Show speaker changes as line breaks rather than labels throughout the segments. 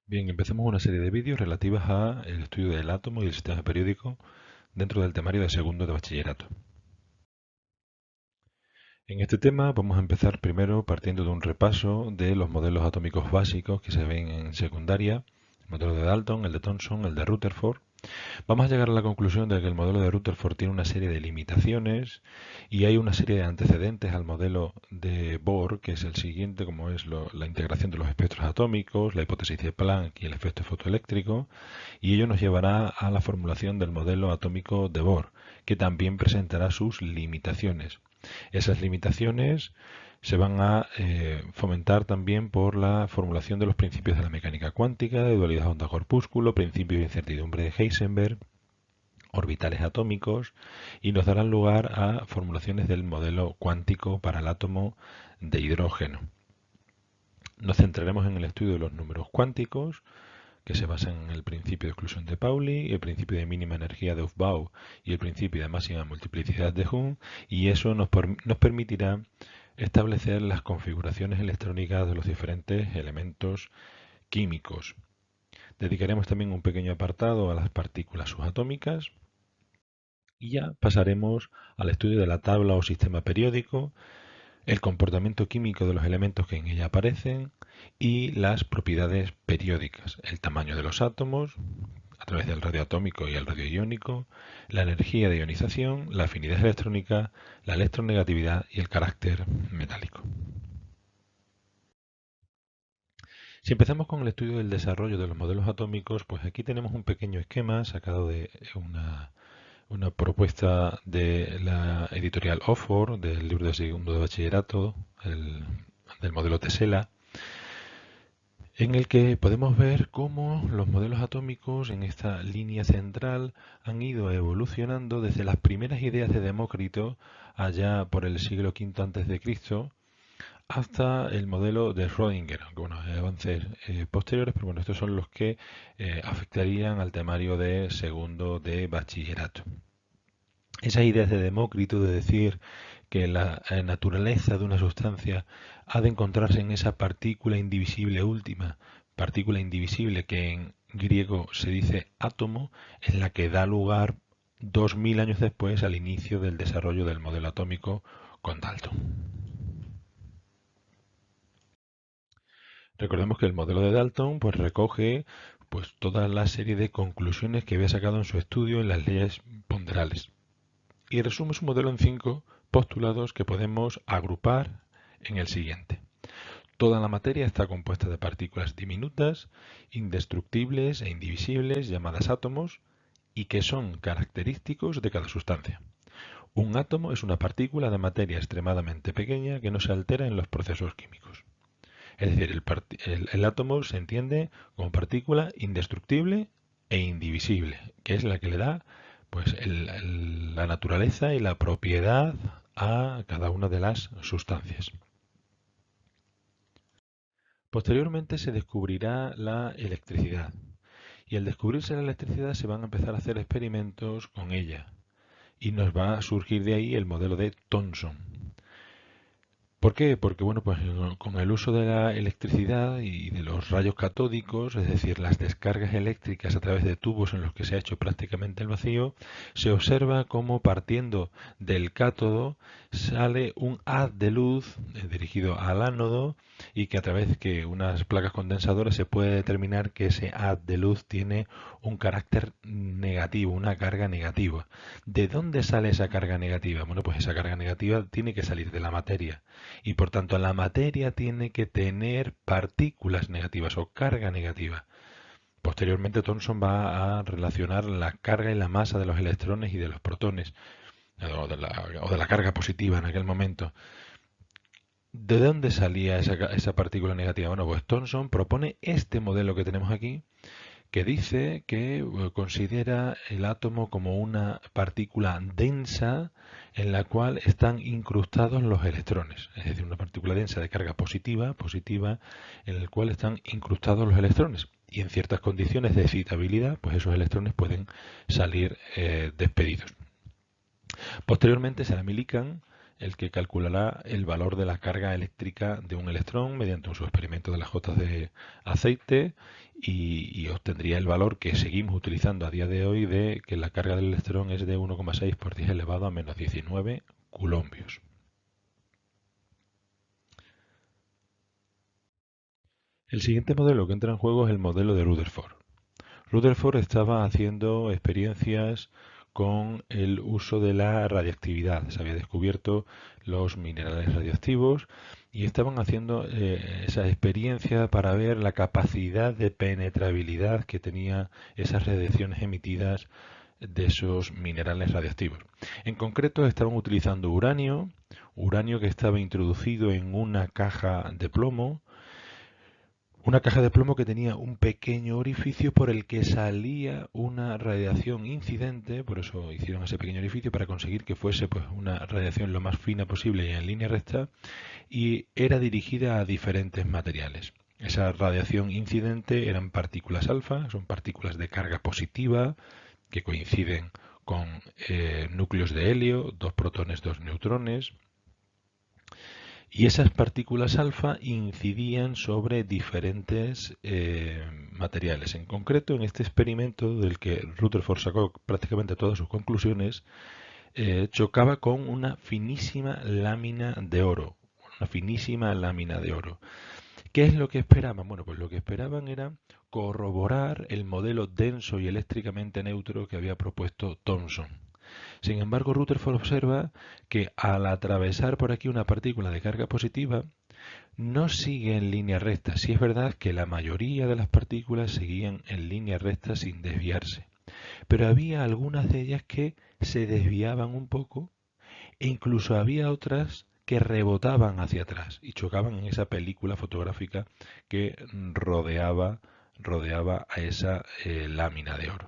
Bien, empecemos una serie de vídeos relativas al estudio del átomo y el sistema periódico dentro del temario de segundo de bachillerato. En este tema vamos a empezar primero partiendo de un repaso de los modelos atómicos básicos que se ven en secundaria, el modelo de Dalton, el de Thomson, el de Rutherford. Vamos a llegar a la conclusión de que el modelo de Rutherford tiene una serie de limitaciones y hay una serie de antecedentes al modelo de Bohr, que es el siguiente, como es la integración de los espectros atómicos, la hipótesis de Planck y el efecto fotoeléctrico, y ello nos llevará a la formulación del modelo atómico de Bohr, que también presentará sus limitaciones. Esas limitaciones se van a fomentar también por la formulación de los principios de la mecánica cuántica, de dualidad onda-corpúsculo, principio de incertidumbre de Heisenberg, orbitales atómicos, y nos darán lugar a formulaciones del modelo cuántico para el átomo de hidrógeno. Nos centraremos en el estudio de los números cuánticos, que se basan en el principio de exclusión de Pauli, el principio de mínima energía de Aufbau y el principio de máxima multiplicidad de Hund, y eso nos permitirá establecer las configuraciones electrónicas de los diferentes elementos químicos. Dedicaremos también un pequeño apartado a las partículas subatómicas y ya pasaremos al estudio de la tabla o sistema periódico, el comportamiento químico de los elementos que en ella aparecen y las propiedades periódicas, el tamaño de los átomos a través del radio atómico y el radio iónico, la energía de ionización, la afinidad electrónica, la electronegatividad y el carácter metálico. Si empezamos con el estudio del desarrollo de los modelos atómicos, pues aquí tenemos un pequeño esquema sacado de una propuesta de la editorial Oxford, del libro de segundo de bachillerato, del modelo Tesela, en el que podemos ver cómo los modelos atómicos en esta línea central han ido evolucionando desde las primeras ideas de Demócrito allá por el siglo V antes de Cristo hasta el modelo de Schrödinger, aunque bueno, hay avances posteriores, pero bueno, estos son los que afectarían al temario de segundo de bachillerato. Esas ideas de Demócrito de decir que la naturaleza de una sustancia ha de encontrarse en esa partícula indivisible última, partícula indivisible que en griego se dice átomo, es la que da lugar 2000 años después al inicio del desarrollo del modelo atómico con Dalton. Recordemos que el modelo de Dalton pues recoge pues toda la serie de conclusiones que había sacado en su estudio en las leyes ponderales y resume su modelo en 5 postulados que podemos agrupar en el siguiente. Toda la materia está compuesta de partículas diminutas, indestructibles e indivisibles llamadas átomos y que son característicos de cada sustancia. Un átomo es una partícula de materia extremadamente pequeña que no se altera en los procesos químicos. Es decir, el átomo se entiende como partícula indestructible e indivisible, que es la que le da pues la naturaleza y la propiedad a cada una de las sustancias. Posteriormente se descubrirá la electricidad y al descubrirse la electricidad se van a empezar a hacer experimentos con ella y nos va a surgir de ahí el modelo de Thomson. ¿Por qué? Porque bueno, pues con el uso de la electricidad y de los rayos catódicos, es decir, las descargas eléctricas a través de tubos en los que se ha hecho prácticamente el vacío, se observa cómo partiendo del cátodo sale un haz de luz dirigido al ánodo y que a través de unas placas condensadoras se puede determinar que ese haz de luz tiene un carácter negativo, una carga negativa. ¿De dónde sale esa carga negativa? Bueno, pues esa carga negativa tiene que salir de la materia y por tanto la materia tiene que tener partículas negativas o carga negativa. Posteriormente Thomson va a relacionar la carga y la masa de los electrones y de los protones, o de la carga positiva en aquel momento. ¿De dónde salía esa partícula negativa? Bueno, pues Thomson propone este modelo que tenemos aquí, que dice que considera el átomo como una partícula densa en la cual están incrustados los electrones, es decir, una partícula densa de carga positiva, en la cual están incrustados los electrones. Y en ciertas condiciones de excitabilidad, pues esos electrones pueden salir despedidos. Posteriormente será Millikan el que calculará el valor de la carga eléctrica de un electrón mediante su experimento de las gotas de aceite y obtendría el valor que seguimos utilizando a día de hoy de que la carga del electrón es de 1,6 por 10 elevado a menos 19 coulombios. El siguiente modelo que entra en juego es el modelo de Rutherford. Rutherford estaba haciendo experiencias con el uso de la radiactividad. Se había descubierto los minerales radioactivos y estaban haciendo esa experiencia para ver la capacidad de penetrabilidad que tenía esas radiaciones emitidas de esos minerales radioactivos. En concreto estaban utilizando uranio que estaba introducido en una caja de plomo que tenía un pequeño orificio por el que salía una radiación incidente, por eso hicieron ese pequeño orificio para conseguir que fuese pues una radiación lo más fina posible y en línea recta, y era dirigida a diferentes materiales. Esa radiación incidente eran partículas alfa, son partículas de carga positiva que coinciden con núcleos de helio, 2 protones, 2 neutrones. Y esas partículas alfa incidían sobre diferentes materiales. En concreto, en este experimento del que Rutherford sacó prácticamente todas sus conclusiones, chocaba con una finísima lámina de oro. Una finísima lámina de oro. ¿Qué es lo que esperaban? Bueno, pues lo que esperaban era corroborar el modelo denso y eléctricamente neutro que había propuesto Thomson. Sin embargo, Rutherford observa que al atravesar por aquí una partícula de carga positiva, no sigue en línea recta. Sí es verdad que la mayoría de las partículas seguían en línea recta sin desviarse, pero había algunas de ellas que se desviaban un poco e incluso había otras que rebotaban hacia atrás y chocaban en esa película fotográfica que rodeaba a esa lámina de oro.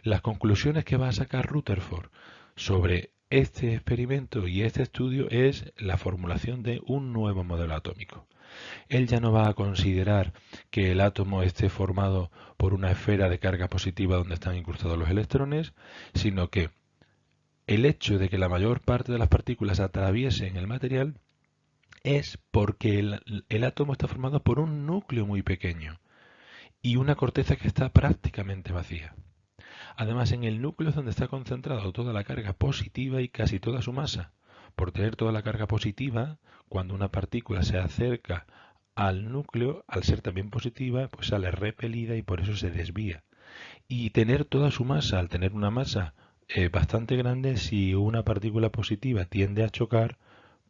Las conclusiones que va a sacar Rutherford sobre este experimento y este estudio es la formulación de un nuevo modelo atómico. Él ya no va a considerar que el átomo esté formado por una esfera de carga positiva donde están incrustados los electrones, sino que el hecho de que la mayor parte de las partículas atraviesen el material es porque el átomo está formado por un núcleo muy pequeño y una corteza que está prácticamente vacía. Además, en el núcleo es donde está concentrada toda la carga positiva y casi toda su masa. Por tener toda la carga positiva, cuando una partícula se acerca al núcleo, al ser también positiva, pues sale repelida y por eso se desvía. Y tener toda su masa, al tener una masa bastante grande, si una partícula positiva tiende a chocar,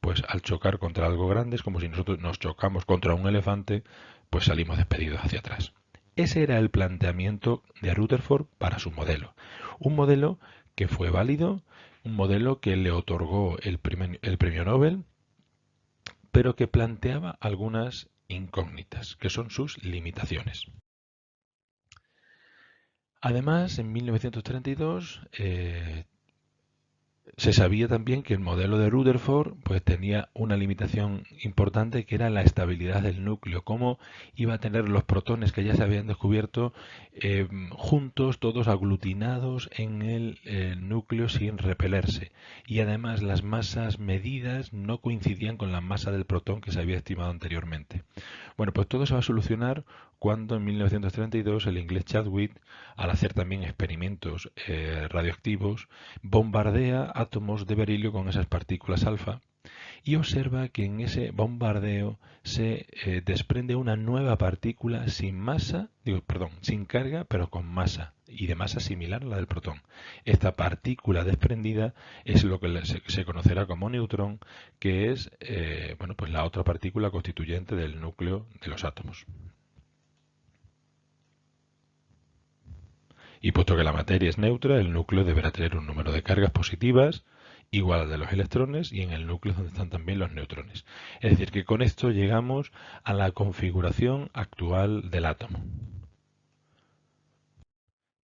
pues al chocar contra algo grande es como si nosotros nos chocamos contra un elefante, pues salimos despedidos hacia atrás. Ese era el planteamiento de Rutherford para su modelo. Un modelo que fue válido, un modelo que le otorgó el premio Nobel, pero que planteaba algunas incógnitas, que son sus limitaciones. Además, en 1932 se sabía también que el modelo de Rutherford pues tenía una limitación importante, que era la estabilidad del núcleo, cómo iba a tener los protones que ya se habían descubierto juntos, todos aglutinados en el núcleo sin repelerse. Y además las masas medidas no coincidían con la masa del protón que se había estimado anteriormente. Bueno, pues todo se va a solucionar cuando en 1932 el inglés Chadwick, al hacer también experimentos radioactivos, bombardea átomos de berilio con esas partículas alfa y observa que en ese bombardeo se desprende una nueva partícula sin carga, pero con masa y de masa similar a la del protón. Esta partícula desprendida es lo que se conocerá como neutrón, que es pues la otra partícula constituyente del núcleo de los átomos. Y puesto que la materia es neutra, el núcleo deberá tener un número de cargas positivas igual al de los electrones, y en el núcleo es donde están también los neutrones. Es decir, que con esto llegamos a la configuración actual del átomo.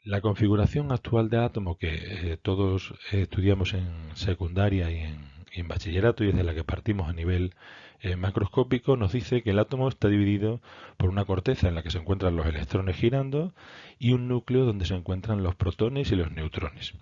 La configuración actual del átomo que todos estudiamos en secundaria y en bachillerato, y desde la que partimos a nivel macroscópico nos dice que el átomo está dividido por una corteza en la que se encuentran los electrones girando y un núcleo donde se encuentran los protones y los neutrones.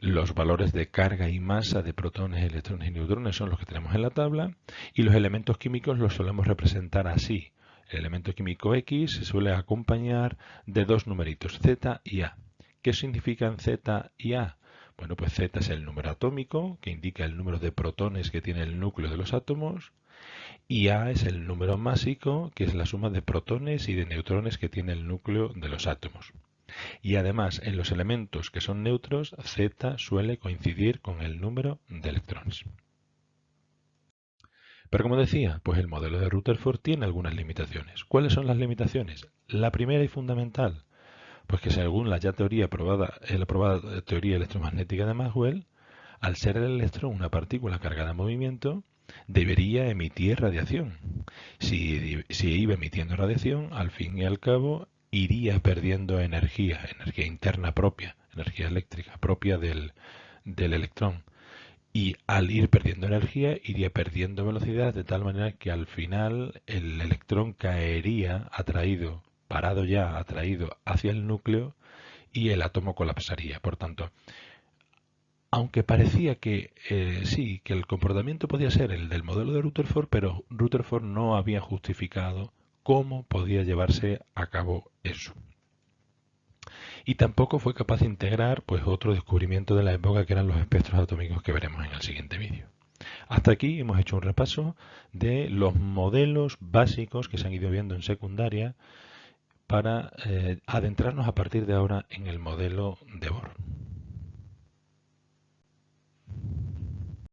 Los valores de carga y masa de protones, electrones y neutrones son los que tenemos en la tabla y los elementos químicos los solemos representar así. El elemento químico X se suele acompañar de dos numeritos, Z y A. ¿Qué significan Z y A? Bueno, pues Z es el número atómico, que indica el número de protones que tiene el núcleo de los átomos, y A es el número másico, que es la suma de protones y de neutrones que tiene el núcleo de los átomos. Y además, en los elementos que son neutros, Z suele coincidir con el número de electrones. Pero como decía, pues el modelo de Rutherford tiene algunas limitaciones. ¿Cuáles son las limitaciones? La primera y fundamental, pues que según la ya teoría probada, la probada teoría electromagnética de Maxwell, al ser el electrón una partícula cargada en movimiento, debería emitir radiación. Si iba emitiendo radiación, al fin y al cabo iría perdiendo energía interna propia, energía eléctrica propia del electrón. Y al ir perdiendo energía, iría perdiendo velocidad de tal manera que al final el electrón caería atraído, parado ya, atraído hacia el núcleo y el átomo colapsaría. Por tanto, aunque parecía que sí, que el comportamiento podía ser el del modelo de Rutherford, pero Rutherford no había justificado cómo podía llevarse a cabo eso. Y tampoco fue capaz de integrar pues otro descubrimiento de la época que eran los espectros atómicos que veremos en el siguiente vídeo. Hasta aquí hemos hecho un repaso de los modelos básicos que se han ido viendo en secundaria para adentrarnos a partir de ahora en el modelo de Bohr.